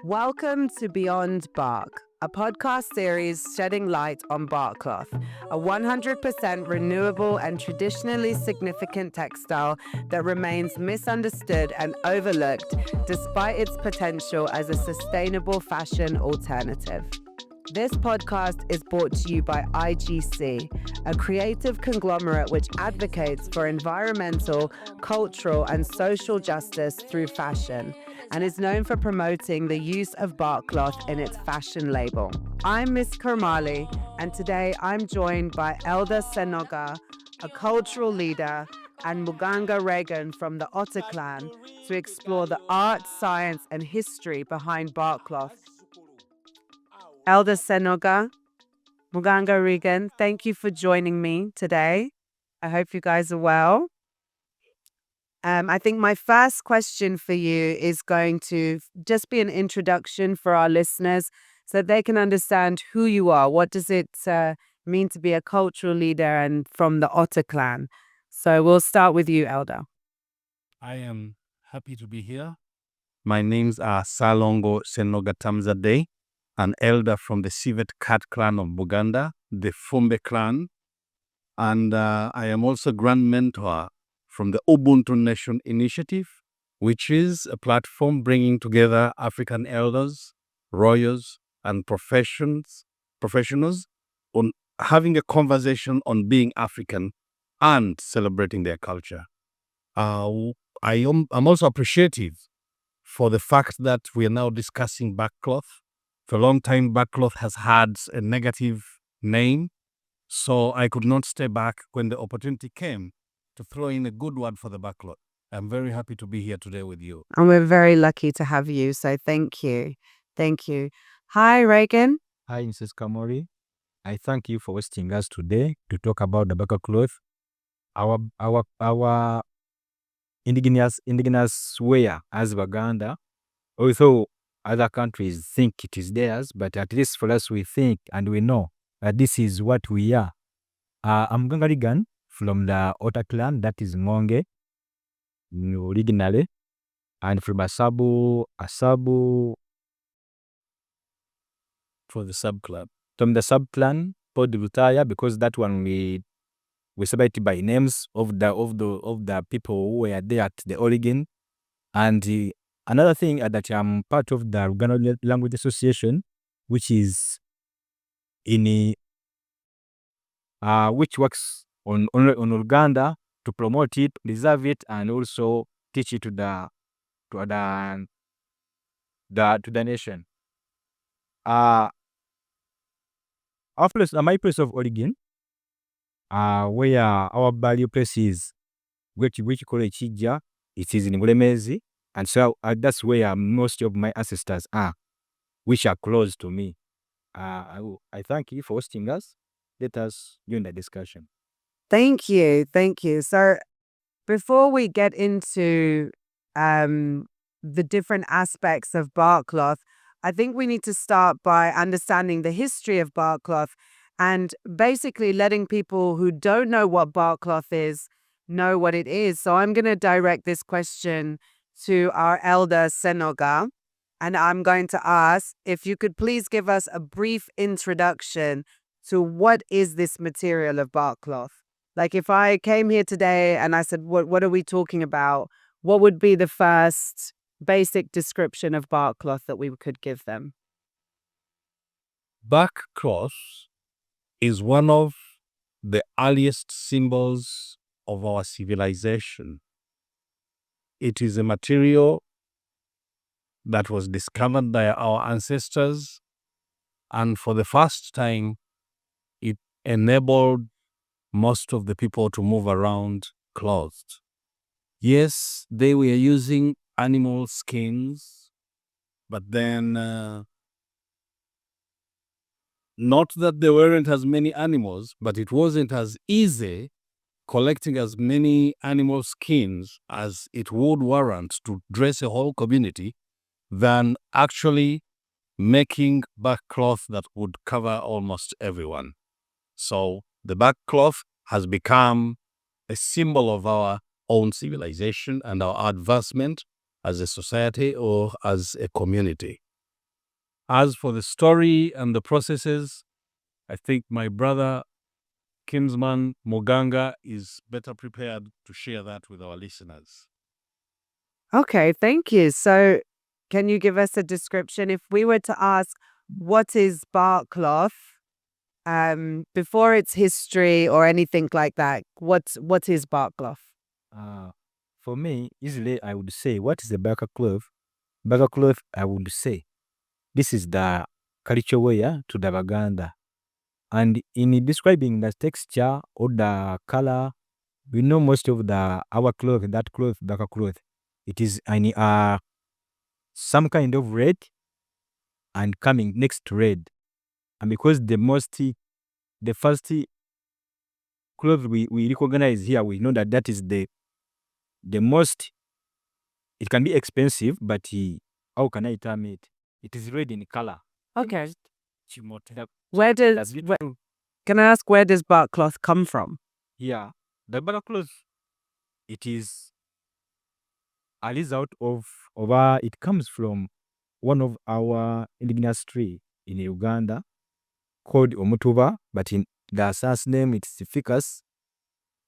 Welcome to Beyond Bark, a podcast series shedding light on Barkcloth, a 100% renewable and traditionally significant textile that remains misunderstood and overlooked despite its potential as a sustainable fashion alternative. This podcast is brought to you by IGC, a creative conglomerate which advocates for environmental, cultural, and social justice through fashion, and is known for promoting the use of barkcloth in its fashion label. I'm Mz Karmali, and today I'm joined by Elder Senoga, a cultural leader, and Muganga Rigan from the Otter clan to explore the art, science, and history behind barkcloth. Elder Senoga, Muganga Rigan, thank you for joining me today. I hope you guys are well. I think my first question for you is going to just be an introduction for our listeners so they can understand who you are. What does it mean to be a cultural leader and from the Otter clan? So we'll start with you, Elder. I am happy to be here. My names are Saalongo Senoga Tamzade, an elder from the Civet Cat clan of Buganda, the Ffumbe clan, and I am also grand mentor from the Ubuntu Nation Initiative, which is a platform bringing together African elders, royals, and professionals on having a conversation on being African and celebrating their culture. I'm also appreciative for the fact that we are now discussing Barkcloth. For a long time, Barkcloth has had a negative name, so I could not stay back when the opportunity came to throw in a good word for the Barkcloth. I'm very happy to be here today with you. And we're very lucky to have you, so thank you. Thank you. Hi, Rigan. Hi, Mz Karmali. I thank you for hosting us today to talk about the Barkcloth, our indigenous wear as Baganda. Although other countries think it is theirs, but at least for us we think and we know that this is what we are. I'm Muganga Rigan from the Otter clan, that is Ngonge, originally, and from Asabu, For the sub-club. from the sub-clan, Pod Rutaya, because that one we separate by names of the people who were there at the origin. And another thing that I'm part of the Uganda Language Association, which is which works on Uganda to promote it, preserve it, and also teach it to the nation. My place of origin, where our value place is, which we call Chija, it is in Bulemezi, and so that's where most of my ancestors are, which are close to me. I thank you for hosting us. Let us join the discussion. Thank you. Thank you. So before we get into the different aspects of barkcloth, I think we need to start by understanding the history of barkcloth and basically letting people who don't know what barkcloth is know what it is. So I'm going to direct this question to our elder Senoga, and I'm going to ask if you could please give us a brief introduction to what is this material of barkcloth. Like if I came here today and I said, what are we talking about? What would be the first basic description of barkcloth that we could give them? Barkcloth is one of the earliest symbols of our civilization. It is a material that was discovered by our ancestors, and for the first time, it enabled most of the people to move around clothed. Yes, they were using animal skins, but then not that there weren't as many animals, but it wasn't as easy collecting as many animal skins as it would warrant to dress a whole community than actually making barkcloth that would cover almost everyone. So the barkcloth has become a symbol of our own civilization and our advancement as a society or as a community. As for the story and the processes, I think my brother, kinsman Muganga, is better prepared to share that with our listeners. Okay, thank you. So, can you give us a description? If we were to ask, what is Barkcloth, before its history or anything like that, what is Barkcloth? For me, easily I would say, what is the Barkcloth? Barkcloth, I would say, this is the culture wear to the Baganda. And in describing the texture or the color, we know most of our cloth, that cloth, Barkcloth, it is in some kind of red and coming next to red. And because the first cloth we recognize here, we know that is the most, it can be expensive, but how can I term it? It is red in color. Okay. Chimote. Where That's does can I ask, where does Barkcloth come from? Yeah, the Barkcloth, it is a result of it comes from one of our indigenous tree in Uganda called Omutuba, but in the science name it's Ficus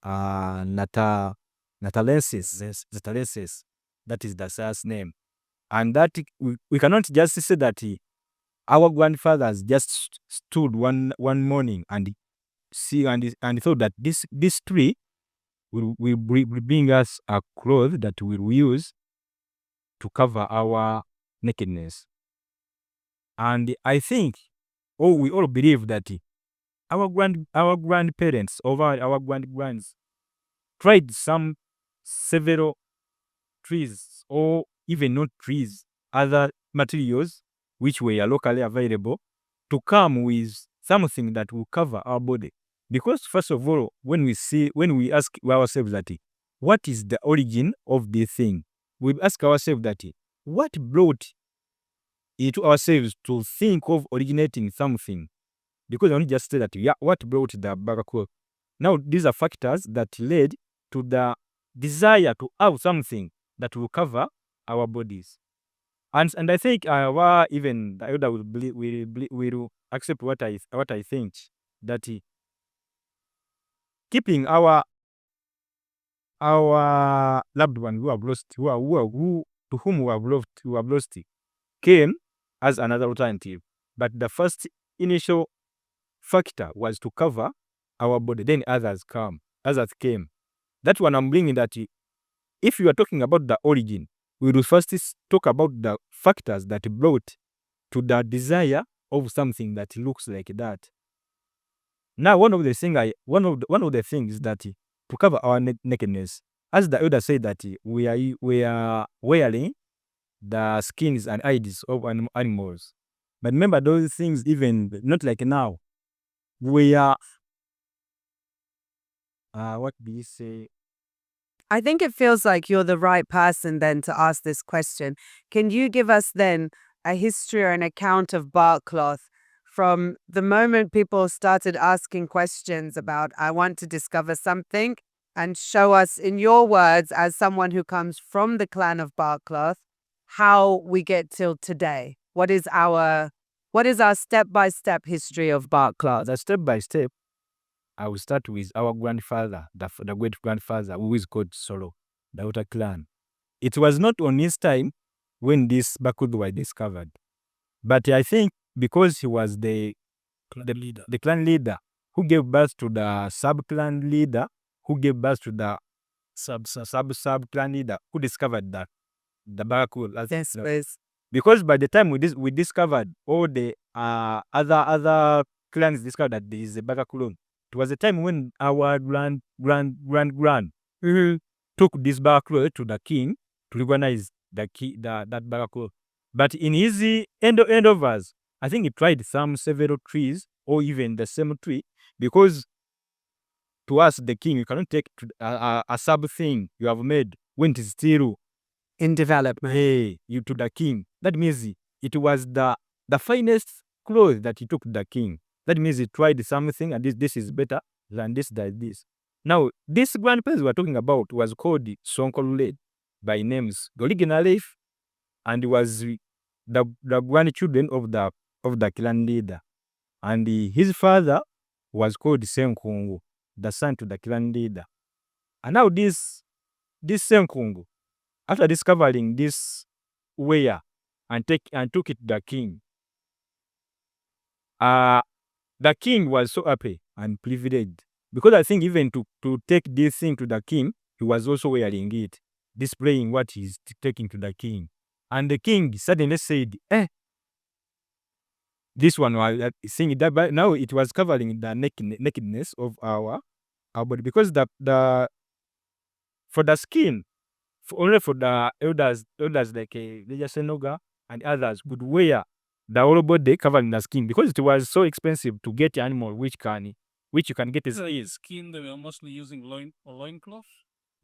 natalensis. That is the science name. And that we cannot just say that our grandfathers just stood one morning and see and thought that this tree will bring us a cloth that we will use to cover our nakedness. And I think, we all believe that our grandparents or our grandgrands tried several trees, or even not trees, other materials which were locally available, to come with something that will cover our body. Because first of all, when we ask ourselves that what is the origin of this thing, we ask ourselves that what brought it to ourselves to think of originating something. Because I only just say that, yeah, what brought the Barkcloth? Now, these are factors that led to the desire to have something that will cover our bodies. And I think even the elder will accept what I think, that keeping our loved one who have lost, to whom we have lost, came as another alternative. But the first initial factor was to cover our body. Then others came. That's what I'm bringing, that if you are talking about the origin, we will first talk about the factors that brought to the desire of something that looks like that. Now, one of the things that to cover our nakedness, as the elder said, that we are wearing the skins and hides of animals. But remember, those things, even not like now, we are what do you say? I think it feels like you're the right person then to ask this question. Can you give us then a history or an account of Barkcloth from the moment people started asking questions about, I want to discover something, and show us in your words, as someone who comes from the clan of Barkcloth, how we get till today? What is our step-by-step history of Barkcloth? The step by step, I will start with our grandfather, the great grandfather, who is called Solo, the outer clan. It was not on his time when this Barkcloth was discovered, but I think because he was the clan leader who gave birth to the sub clan leader, who gave birth to the sub clan leader who discovered the Barkcloth. Yes, please. Because by the time we discovered, all the other clans discovered that there is a Barkcloth, it was a time when our grand took this Barkcloth to the king to recognize that Barkcloth. But in his endovers, I think he tried several trees, or even the same tree, because to us, the king, you cannot take a sub thing you have made when it is still In development. you to the king. That means it was the finest clothes that he took to the king. That means he tried something, and this is better than this. Now, this grandparents we are talking about was called Sonkolule by names originally, and was the grandchildren of the clan leader. And his father was called Senkungu, the son to the clan leader. And now this Senkungu, after discovering this ware and took it to the king, the king was so happy and privileged, because I think even to take this thing to the king, he was also wearing it, displaying what he's taking to the king. And the king suddenly said, this one was seeing that, but now it was covering the nakedness of our body, because the for the skin, only for the elders like Senoga and others would wear the whole body covering the skin, because it was so expensive to get animal which you can get Is skin. They were mostly using loincloth.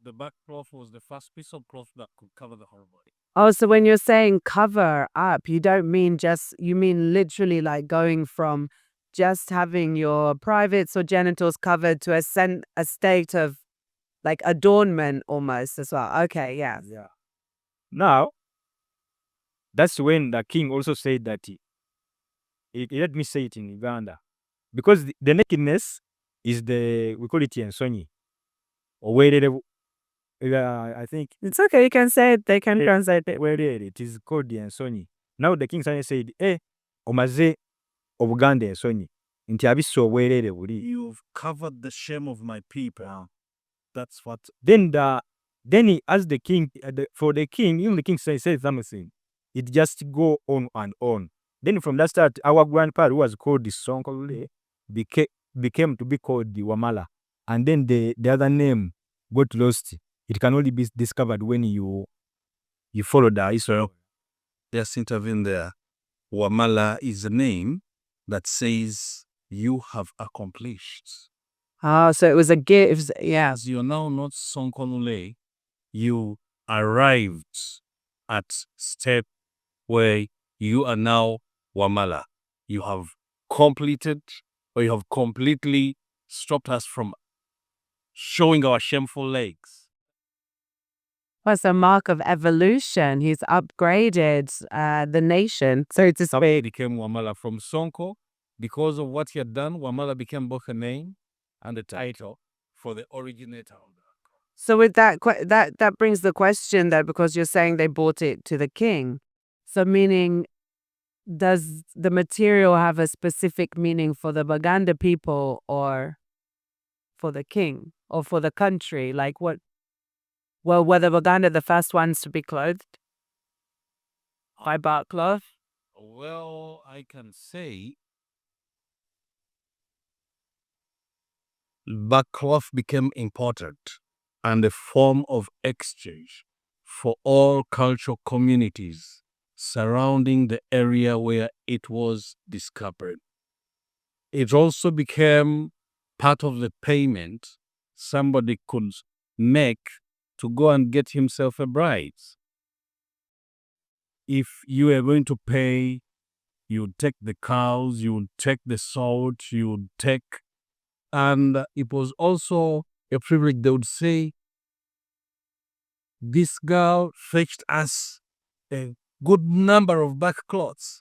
The backcloth was the first piece of cloth that could cover the whole body. Oh, so when you're saying cover up, you don't mean you mean literally like going from just having your privates or genitals covered to a state of like adornment almost as well. Okay, yeah. Yeah. Now, that's when the king also said that let me say it in Uganda, because the nakedness is we call it ensonyi, or I think It's okay, you can say it, they can translate it. it is called the ensonyi. Now the king suddenly said, omaze Obuganda ensonyi, nti abisse obwereere buli. You've covered the shame of my people. That's what. Then he asked the king, for the king, even the king said something. It just go on and on. Then from that start, our grandpa, who was called the Sonkole, became to be called the Wamala. And then the other name got lost. It can only be discovered when you follow the history. Just intervene there. Wamala is a name that says you have accomplished. Ah, so it was a gift, yeah. As you're now not Sonkonule, you arrived at step where you are now Wamala. You have completed, or you have completely stopped us from showing our shameful legs. Was a mark of evolution. He's upgraded the nation, so to speak. Became Wamala from Sonko. Because of what he had done, Wamala became both a name and a title for the originator of that. So with that brings the question that, because you're saying they bought it to the king, so meaning, does the material have a specific meaning for the Baganda people or for the king or for the country? Like what? Well, were the Baganda the first ones to be clothed by Barkcloth? Well, I can say Barkcloth became important and a form of exchange for all cultural communities surrounding the area where it was discovered. It also became part of the payment somebody could make to go and get himself a bride. If you were going to pay, you would take the cows, you would take the salt, you would take, and it was also a privilege. They would say, this girl fetched us a good number of backcloths.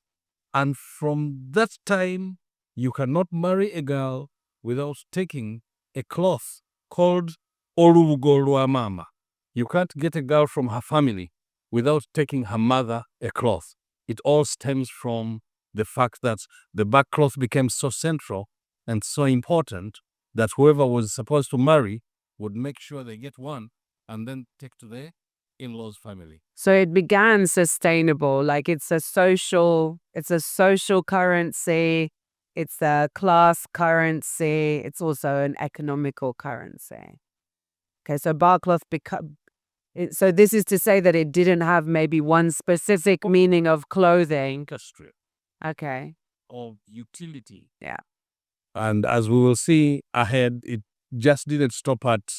And from that time, you cannot marry a girl without taking a cloth called Lubugo lwa mama. You can't get a girl from her family without taking her mother a cloth. It all stems from the fact that the backcloth became so central and so important that whoever was supposed to marry would make sure they get one and then take to their in-laws' family. So it began sustainable, like it's a social currency, it's a class currency, it's also an economical currency. Okay, so Barkcloth so this is to say that it didn't have maybe one specific meaning of clothing. Industrial. Okay. Of utility. Yeah. And as we will see ahead, it just didn't stop at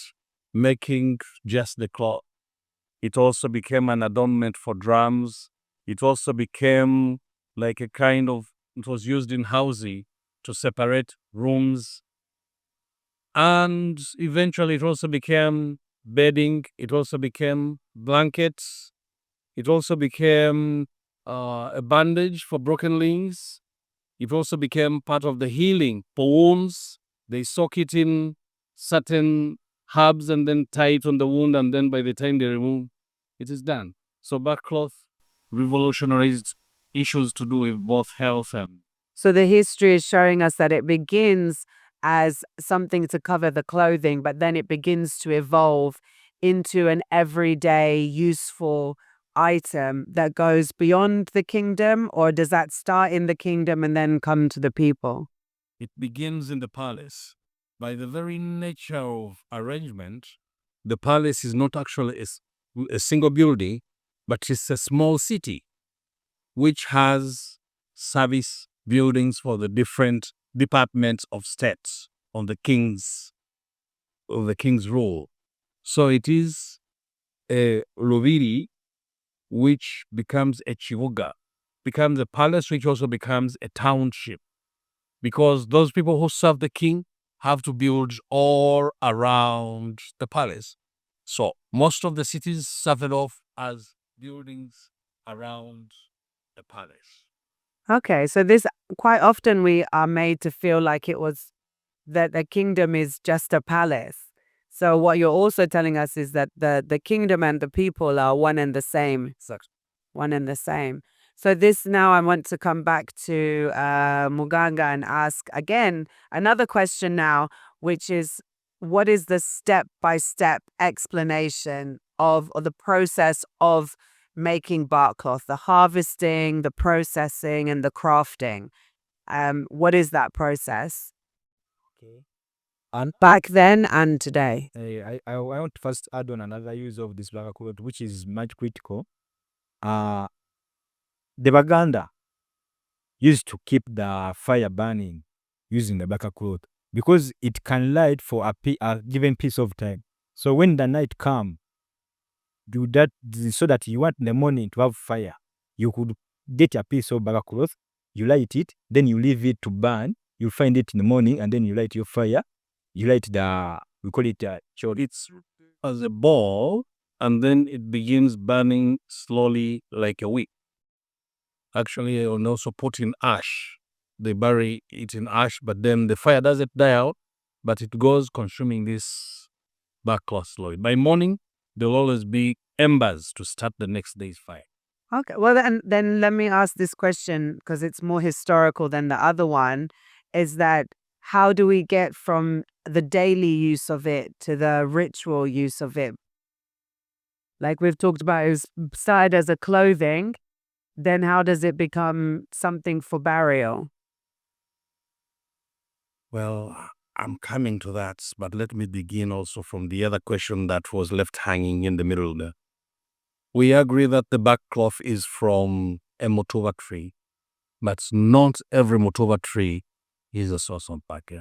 making just the cloth. It also became an adornment for drums. It also became like a kind of, it was used in housing to separate rooms. And eventually it also became bedding. It also became blankets. It also became a bandage for broken limbs. It also became part of the healing for wounds. They soak it in certain herbs and then tie it on the wound, and then by the time they remove, it is done. So Barkcloth revolutionized issues to do with both health and... So the history is showing us that it begins as something to cover the clothing, but then it begins to evolve into an everyday useful item that goes beyond the kingdom, or does that start in the kingdom and then come to the people? It begins in the palace. By the very nature of arrangement, the palace is not actually a single building, but it's a small city which has service buildings for the different departments of states of the king's rule. So it is a Lubiri which becomes a Chivuga, becomes a palace which also becomes a township, because those people who serve the king have to build all around the palace. So most of the cities started off as buildings around the palace. Okay, so this quite often we are made to feel like it was that the kingdom is just a palace. So what you're also telling us is that the kingdom and the people are one and the same. One and the same. So this now I want to come back to Muganga and ask again another question now, which is, what is the step-by-step explanation of or the process of making barkcloth, the harvesting, the processing, and the crafting? What is that process? Okay. And Back then and today. I want to first add on another use of this Barkcloth, which is much critical. The Baganda used to keep the fire burning using the Barkcloth because it can light for a given piece of time. So when the night come, do that so that you want in the morning to have fire, you could get a piece of Barkcloth, you light it, then you leave it to burn. You find it in the morning, and then you light your fire. You light we call it It's as a ball, and then it begins burning slowly like a wick. Actually, and also put in ash. They bury it in ash, but then the fire doesn't die out, but it goes consuming this Barkcloth slowly. By morning, there'll always be embers to start the next day's fire. Okay, well then let me ask this question because it's more historical than the other one. Is that how do we get from the daily use of it to the ritual use of it? Like we've talked about, it was started as a clothing. Then how does it become something for burial? Well, I'm coming to that, but let me begin also from the other question that was left hanging in the middle there. We agree that the Barkcloth is from a Omutuba tree, but not every Omutuba tree is a source of bark.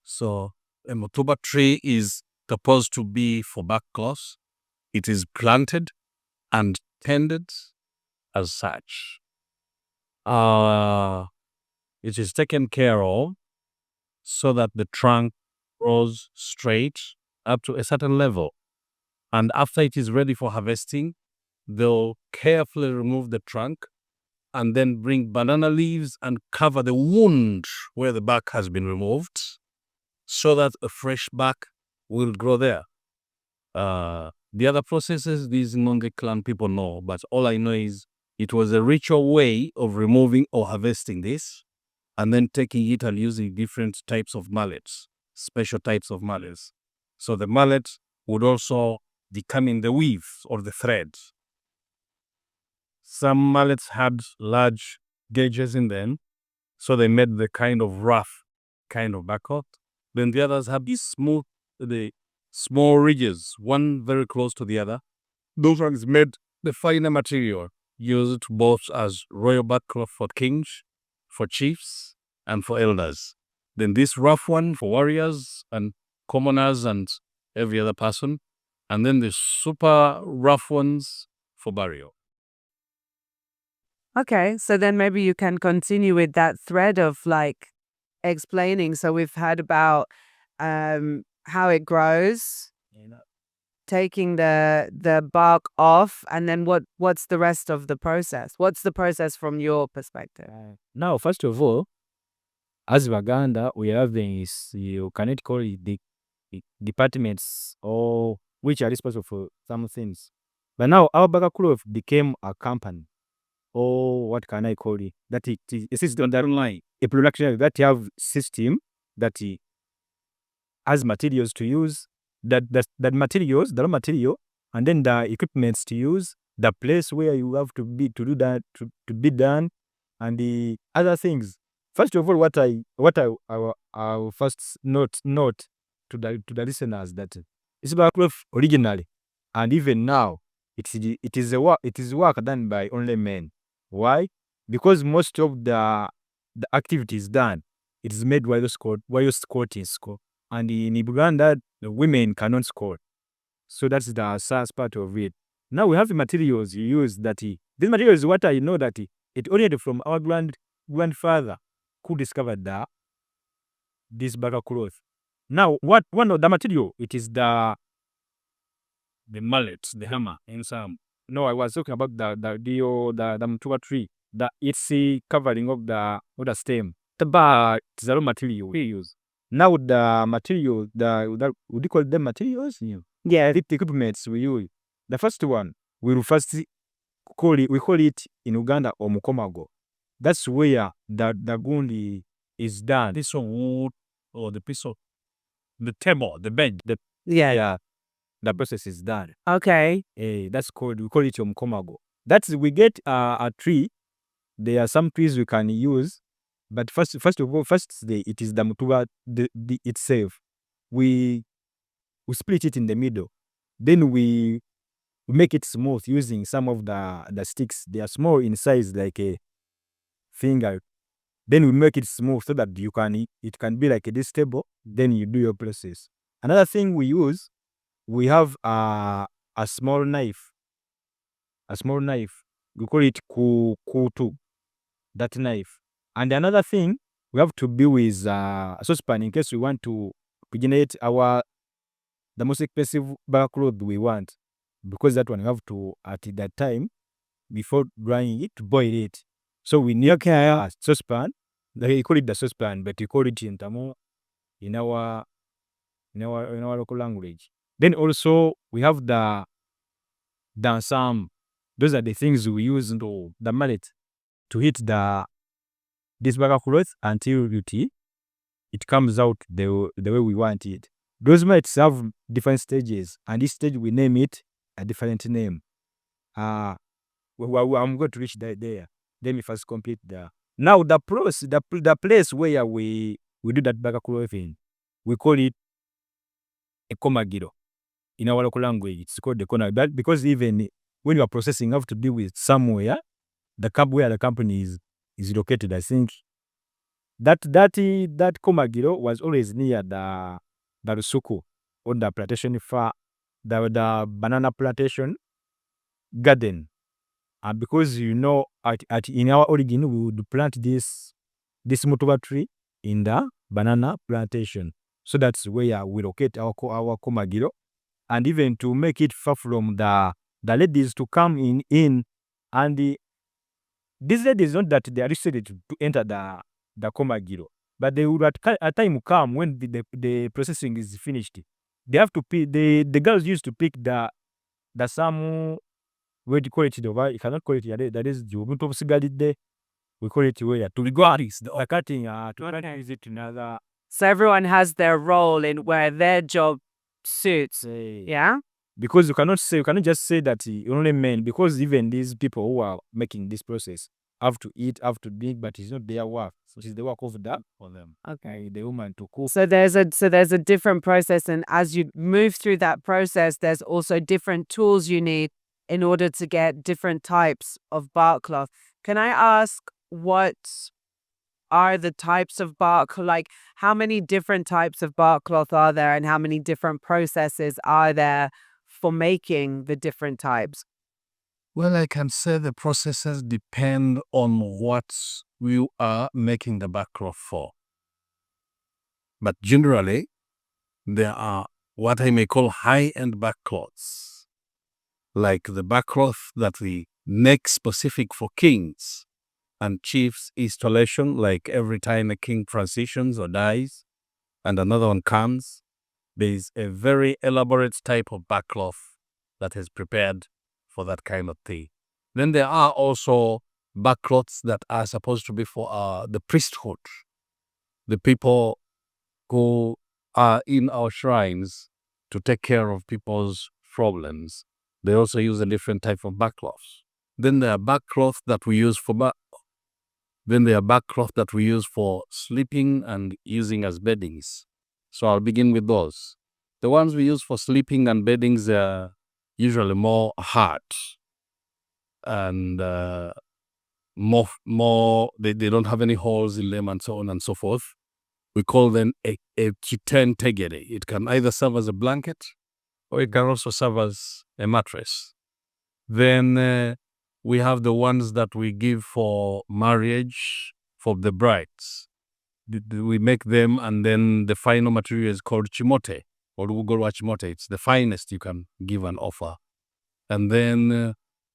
So a Omutuba tree is supposed to be for Barkcloth. It is planted and tended as such. It is taken care of so that the trunk grows straight up to a certain level. And after it is ready for harvesting, they'll carefully remove the trunk and then bring banana leaves and cover the wound where the bark has been removed so that a fresh bark will grow there. The other processes these Ngonge clan people know, but all I know is it was a ritual way of removing or harvesting this and then taking it and using different types of mallets, special types of mallets. So the mallet would also determine the weave or the thread. Some mallets had large gauges in them, so they made the kind of rough kind of Barkcloth. Then the others have these the small ridges, one very close to the other. Those ones made the finer material, used both as royal Barkcloth for kings, for chiefs, and for elders. Then this rough one for warriors and commoners and every other person. And then the super rough ones for burial. Okay, so then maybe you can continue with that thread of like explaining. So we've heard about how it grows, taking the bark off, and then what's the rest of the process? What's the process from your perspective? Now, first of all, as Baganda, we have these, you cannot call it the departments or which are responsible for some things. But now our Barkcloth became a company, or what can I call it? That it is on the line, a production that have system that has materials to use, that materials, the raw material, and then the equipments to use, the place where you have to be to do that to be done, and the other things. First of all, what I will first note to the listeners that it's Barkcloth originally, and even now, it is work done by only men. Why? Because most of the activities done, it is made while squatting, and in Uganda, the women cannot squat. So that's the sad part of it. Now we have the materials you use that these materials, what I know that it originated from our grandfather who discovered this Barkcloth. Now, what one of the material, it is the mallet, the hammer, and some. No, I was talking about the Omutuba tree, that it's covering of the stem. The bar is the raw material we use. Now the material, would you call them materials? Yeah. The equipments we use. The first one, we will first call it in Uganda Omukomago. That's where the gundi is done. This wood or the piece of the table, the bench, Yeah. the process is done. Okay. We call it Omukomago. That's we get a tree. There are some trees we can use, but first of all, it is the Mutuba itself. We split it in the middle. Then we make it smooth using some of the sticks. They are small in size, like a finger. Then we make it smooth so that it can be like this table. Then you do your process. Another thing we use, we have a small knife. A small knife. We call it kutu. That knife. And another thing, we have to be with a saucepan in case we want to generate the most expensive Barkcloth we want. Because that one we have to, at that time, before drying it, to boil it. So we need a saucepan. They call it the saucepan, but we call it in Tamil in our local language. Then also we have the dansam. Those are the things we use into the mallet to hit this Barkcloth until it comes out the way we want it. Those mallets have different stages, and each stage we name it a different name. I'm going to reach there. Let me first complete now the place where we do that Barkcloth in, we call it a komagiro. In our local language, it's called the komagiro. Because even when you are processing, you have to deal with somewhere where the company is located. I think that komagiro was always near the Rusuku, or the plantation the banana plantation garden. And because in our origin, we would plant this Mutuba tree in the banana plantation. So that's where we locate our komagiro. And even to make it far from the ladies to come in, and these ladies, not that they are restricted to enter the komagiro, but they would at time come when the processing is finished. They have to pick, the girls used to pick the some, where do you call it? You cannot call it here. That is the Ubuntu sigalide. We call it where to regardless the cutting to use it another. So everyone has their role in where their job suits. Yeah. Because you cannot just say that only men, because even these people who are making this process have to eat, have to drink, but it's not their work. So it's the work of that for them. Okay. The woman to cook. So there's a different process, and as you move through that process, there's also different tools you need in order to get different types of Barkcloth. Can I ask what are the types of bark? Like, how many different types of Barkcloth are there, and how many different processes are there for making the different types? Well, I can say the processes depend on what we are making the Barkcloth for. But generally, there are what I may call high-end backcloths, like the backcloth that we make specific for kings and chiefs installation, like every time a king transitions or dies and another one comes, there is a very elaborate type of backcloth that is prepared for that kind of thing. Then there are also backcloths that are supposed to be for the priesthood, the people who are in our shrines to take care of people's problems. They also use a different type of backcloths. Then there are backcloth that we use for sleeping and using as beddings. So I'll begin with those. The ones we use for sleeping and beddings are usually more hard and they don't have any holes in them and so on and so forth. We call them a kiten tegere. It can either serve as a blanket or it can also serve as a mattress. Then we have the ones that we give for marriage for the brides. We make them, and then the final material is called chimote or Lubugo chimote. It's the finest you can give and offer. And then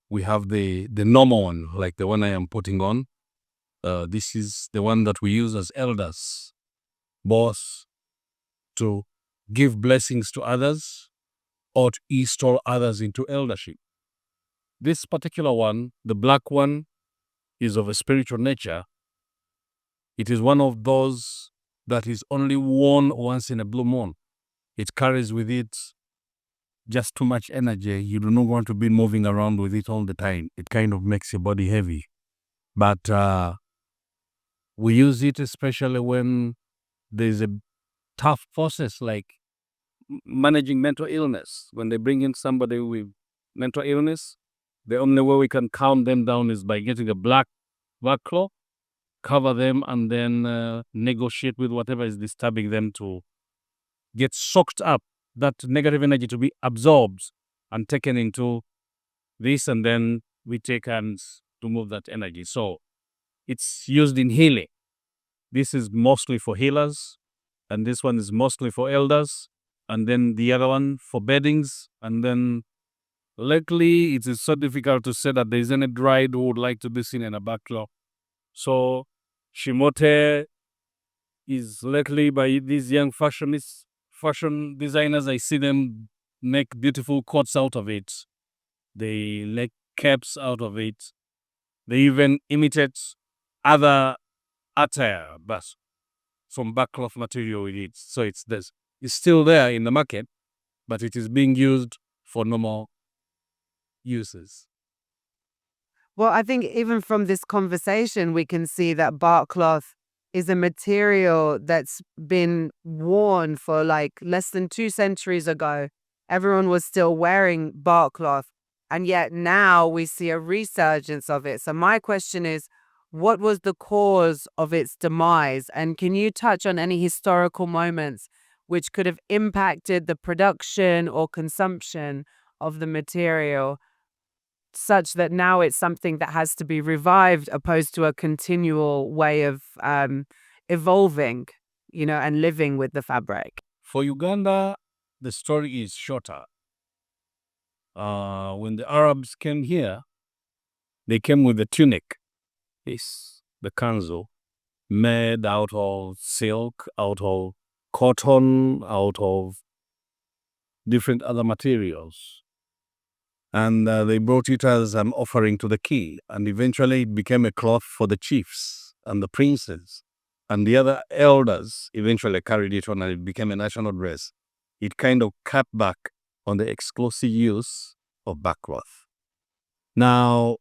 we have the normal one, like the one I am putting on. This is the one that we use as elders, both to give blessings to others or to install others into eldership. This particular one, the black one, is of a spiritual nature. It is one of those that is only worn once in a blue moon. It carries with it just too much energy. You do not want to be moving around with it all the time. It kind of makes your body heavy. But we use it especially when there's a tough process like managing mental illness. When they bring in somebody with mental illness, the only way we can calm them down is by getting a black cloth, cover them, and then negotiate with whatever is disturbing them to get soaked up, that negative energy to be absorbed and taken into this, and then we take hands to move that energy. So it's used in healing. This is mostly for healers, and this one is mostly for elders, and then the other one for beddings, and then lately it is so difficult to say that there is any bride who would like to be seen in a backcloth. So shimote is lately by these young fashion designers. I see them make beautiful coats out of it. They make caps out of it. They even imitate other attire, but from backcloth material with it. So it's still there in the market, but it is being used for normal uses. Well, I think even from this conversation, we can see that barkcloth is a material that's been worn for like less than 2 centuries ago. Everyone was still wearing barkcloth, and yet now we see a resurgence of it. So my question is, what was the cause of its demise? And can you touch on any historical moments which could have impacted the production or consumption of the material, such that now it's something that has to be revived opposed to a continual way of evolving, and living with the fabric? For Uganda, the story is shorter. When the Arabs came here, they came with the tunic, the kanzu, made out of silk, out of cotton, out of different other materials. And they brought it as an offering to the king. And eventually it became a cloth for the chiefs and the princes. And the other elders eventually carried it on, and it became a national dress. It kind of cut back on the exclusive use of backcloth. Now,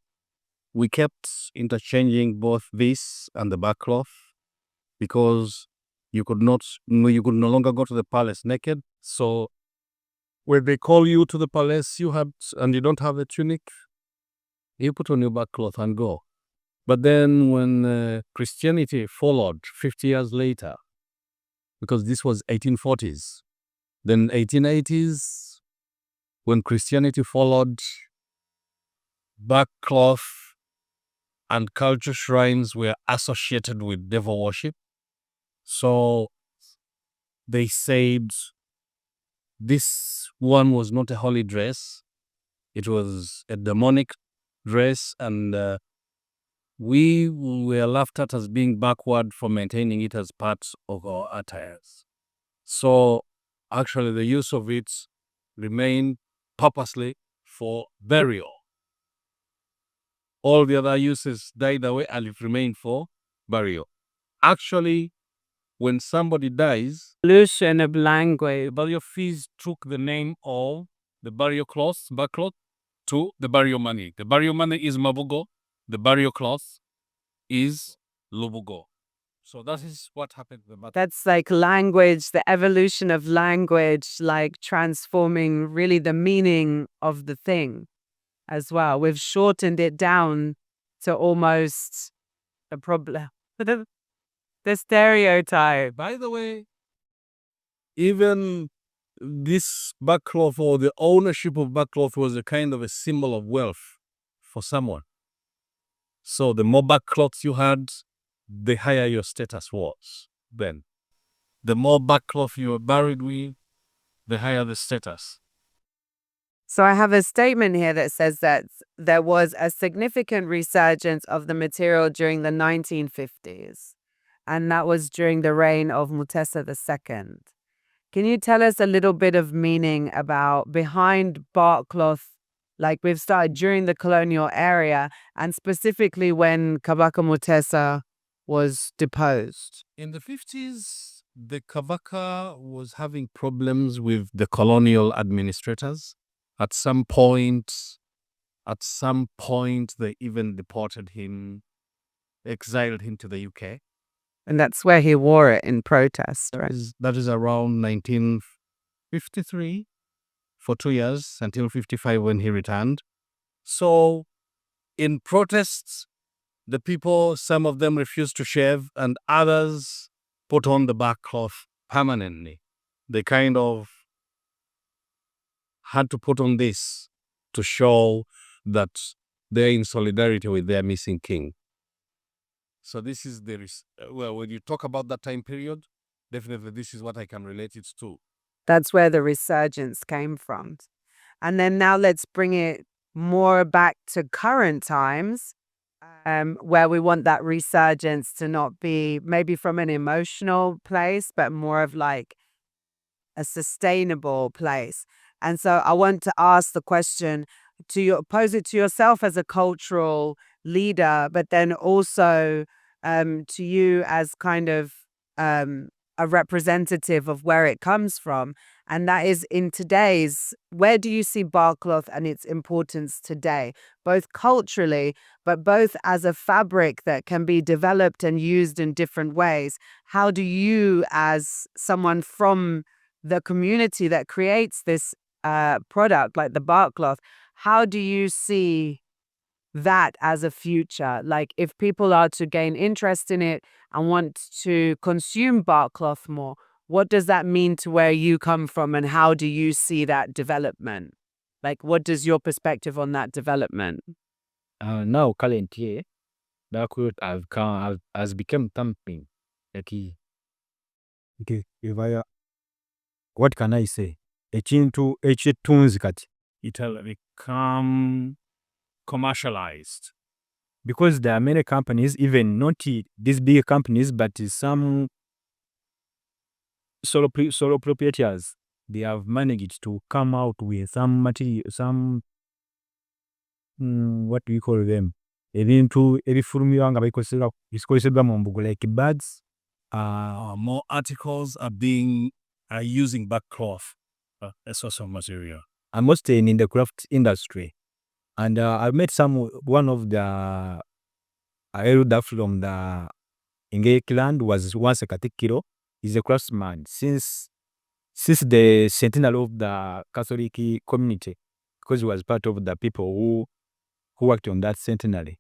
we kept interchanging both this and the backcloth because you could no longer go to the palace naked. So when they call you to the palace, and you don't have a tunic, you put on your backcloth and go. But then when Christianity followed 50 years later, because this was 1840s, then 1880s, when Christianity followed, backcloth and culture shrines were associated with devil worship. So they said this one was not a holy dress. It was a demonic dress, and we were laughed at as being backward for maintaining it as part of our attires. So actually the use of it remained purposely for burial. All the other uses died away and it remained for burial. Actually, when somebody dies, Evolution of language. the burial fees took the name of the burial cloth, Barkcloth, to the burial money. The burial money is Mabugo. The burial cloth is Lubugo. So that is what happened to the matter. That's like language, the evolution of language, like transforming really the meaning of the thing as well. We've shortened it down to almost a problem. The stereotype. By the way, even this Barkcloth or the ownership of Barkcloth was a kind of a symbol of wealth for someone. So the more Barkcloths you had, the higher your status was then. The more Barkcloth you were buried with, the higher the status. So I have a statement here that says that there was a significant resurgence of the material during the 1950s, and that was during the reign of Mutesa II. Can you tell us a little bit of meaning about behind Barkcloth? Like we've started during the colonial era and specifically when Kabaka Mutesa was deposed. In the 50s, the Kabaka was having problems with the colonial administrators. At some point, they even deported him, exiled him to the UK. And that's where he wore it in protest, right? That is around 1953 for 2 years until 55 when he returned. So in protests, the people, some of them refused to shave and others put on the Barkcloth permanently. They kind of had to put on this to show that they're in solidarity with their missing king. So this is when you talk about that time period, definitely this is what I can relate it to. That's where the resurgence came from. And then now let's bring it more back to current times, where we want that resurgence to not be maybe from an emotional place, but more of like a sustainable place. And so I want to ask the question pose it to yourself as a cultural leader, but then also to you as kind of a representative of where it comes from. And that is in today's, where do you see Barkcloth and its importance today, both culturally, but both as a fabric that can be developed and used in different ways? How do you, as someone from the community that creates this product like the Barkcloth, how do you see that as a future? Like if people are to gain interest in it and want to consume Barkcloth more, what does that mean to where you come from and how do you see that development? Like what is your perspective on that development? Now currently, Barkcloth has become something like what can I say? Ekintu ekyetunzi kati. It will become commercialized. Because there are many companies, even not these big companies, but some solo proprietors, they have managed to come out with some material, what do you call them? Ebintu ebifulumira nga bikozesebwa mu mbugo like bags. More articles are using Barkcloth as source of material. I'm mostly in the craft industry. And I met one of the elder from the Ngonge clan was once a Katikiro. He's a craftsman since the centenary of the Catholic community, because he was part of the people who worked on that centenary.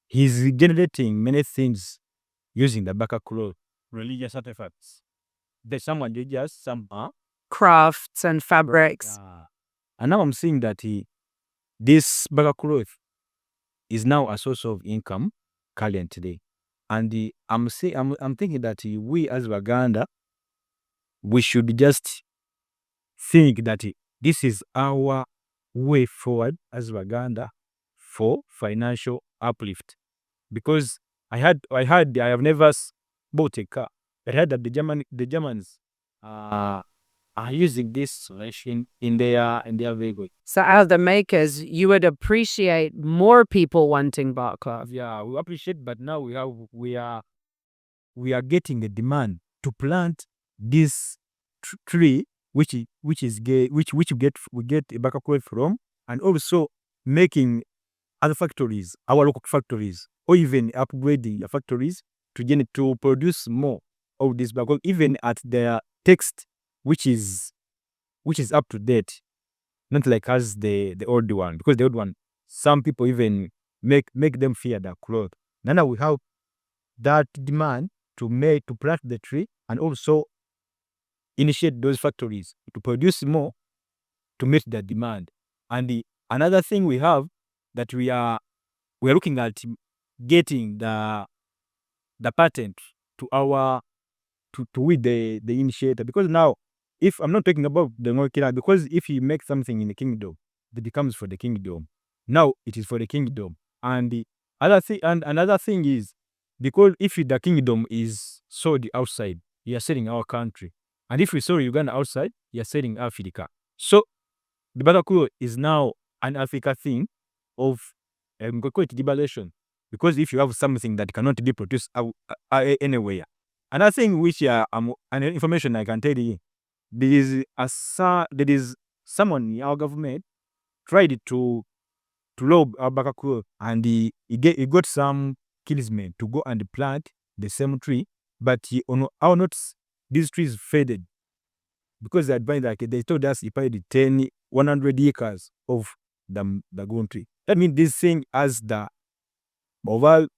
He's generating many things using the Barkcloth. Religious artifacts. There's someone did just some Crafts and fabrics. And now I'm seeing that this Barkcloth is now a source of income currently. And I'm thinking that we as Baganda, we should just think that this is our way forward as Baganda for financial uplift. Because I have never bought a car. I heard that the Germans are using this solution in their vehicle. So as the makers, you would appreciate more people wanting Barkcloth. Yeah, we appreciate, but now we are getting a demand to plant this tree, which we get a Barkcloth from, and also making other factories, our local factories, or even upgrading the factories to produce more of this Barkcloth, even at their text, which is up to date, not like as the old one, because the old one, some people even make them fear the cloth. Now we have that demand to plant the tree and also initiate those factories to produce more to meet the demand. And another thing we have that we are looking at getting the patent to our to with the initiator, because now, if I'm not talking about the Ngokira, because if you make something in the kingdom, it becomes for the kingdom. Now it is for the kingdom. And the another thing is, because if the kingdom is sold outside, you are selling our country. And if we sell Uganda outside, you are selling Africa. So the Barkcloth is now an Africa thing of liberation. Because if you have something that cannot be produced anywhere. Another thing which an information I can tell you, there is someone in our government tried to rob our Barkcloth, and he got some killsmen to go and plant the same tree, but our notes, these trees faded because they told us he paid 100 acres of the country. That means this thing has the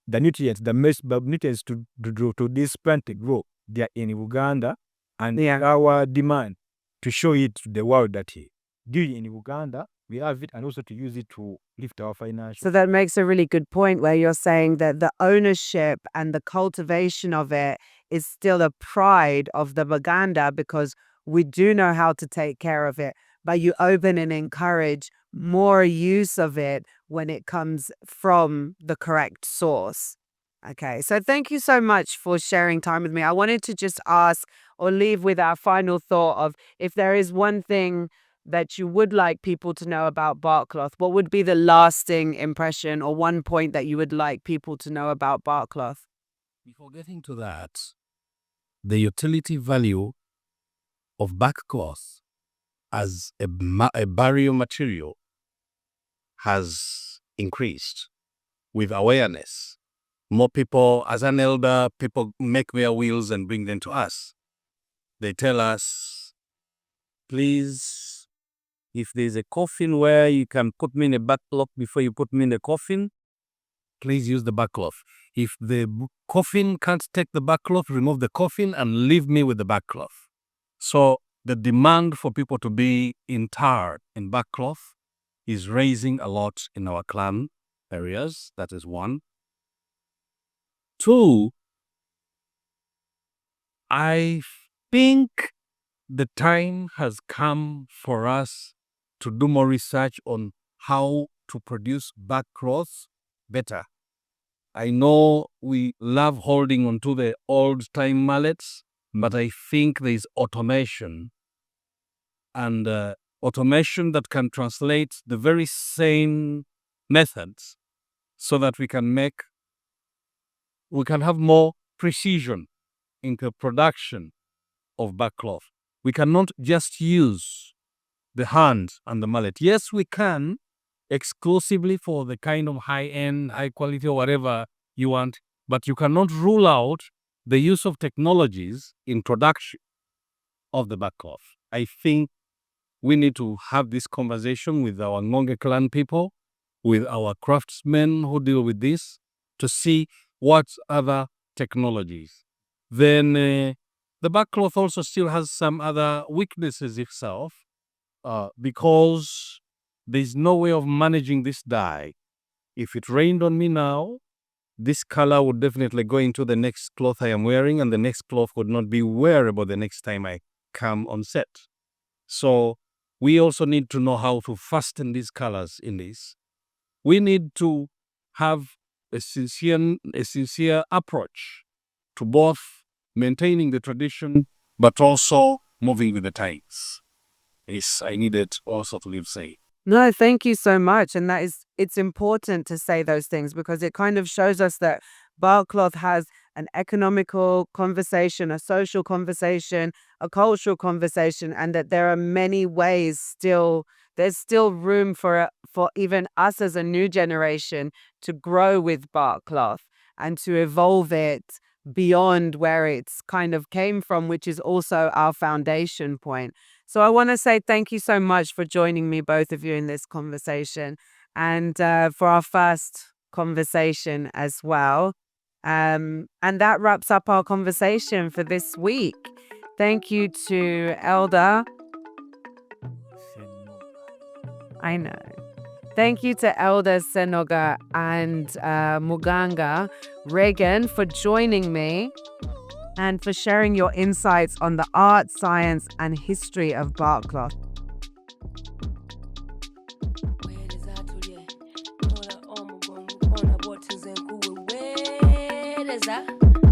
nutrients, the most nutrients to this plant to grow. They are in Uganda, and our demand to show it to the world that in Uganda we have it, and also to use it to lift our financial. So that makes a really good point, where you're saying that the ownership and the cultivation of it is still a pride of the Baganda, because we do know how to take care of it, but you open and encourage more use of it when it comes from the correct source. Okay, so thank you so much for sharing time with me. I wanted to just ask or leave with our final thought of, if there is one thing that you would like people to know about Barkcloth, what would be the lasting impression or one point that you would like people to know about Barkcloth? Before getting to that, the utility value of Barkcloth as a barrier material has increased with awareness. More people, as an elder, people make their wills and bring them to us. They tell us, please, if there's a coffin where you can put me in a Barkcloth before you put me in the coffin, please use the Barkcloth. If the coffin can't take the Barkcloth, remove the coffin and leave me with the Barkcloth. So the demand for people to be interred in Barkcloth is raising a lot in our clan areas. That is one. Two, I think the time has come for us to do more research on how to produce Barkcloth better. I know we love holding onto the old-time mallets, but I think there is automation, and automation that can translate the very same methods so that we can have more precision in the production of Barkcloth. We cannot just use the hand and the mallet. Yes, we can exclusively for the kind of high-end, high quality or whatever you want, but you cannot rule out the use of technologies in production of the Barkcloth. I think we need to have this conversation with our Ngonge clan people, with our craftsmen who deal with this, to see what other technologies. Then the Barkcloth also still has some other weaknesses itself, because there's no way of managing this dye. If it rained on me now, this color would definitely go into the next cloth I am wearing, and the next cloth would not be wearable the next time I come on set. So we also need to know how to fasten these colors in this. We need to have a sincere approach to both maintaining the tradition but also moving with the times. Yes, I needed also to leave say. No, thank you so much. And it's important to say those things because it kind of shows us that Barkcloth has an economical conversation, a social conversation, a cultural conversation, and that there are many ways there's still room for even us as a new generation to grow with Barkcloth and to evolve it beyond where it's kind of came from, which is also our foundation point. So I want to say thank you so much for joining me, both of you, in this conversation and for our first conversation as well. And that wraps up our conversation for this week. Thank you to Elder. I know. Thank you to Elder Senoga and Muganga, Rigan, for joining me and for sharing your insights on the art, science, and history of Barkcloth. Where is that?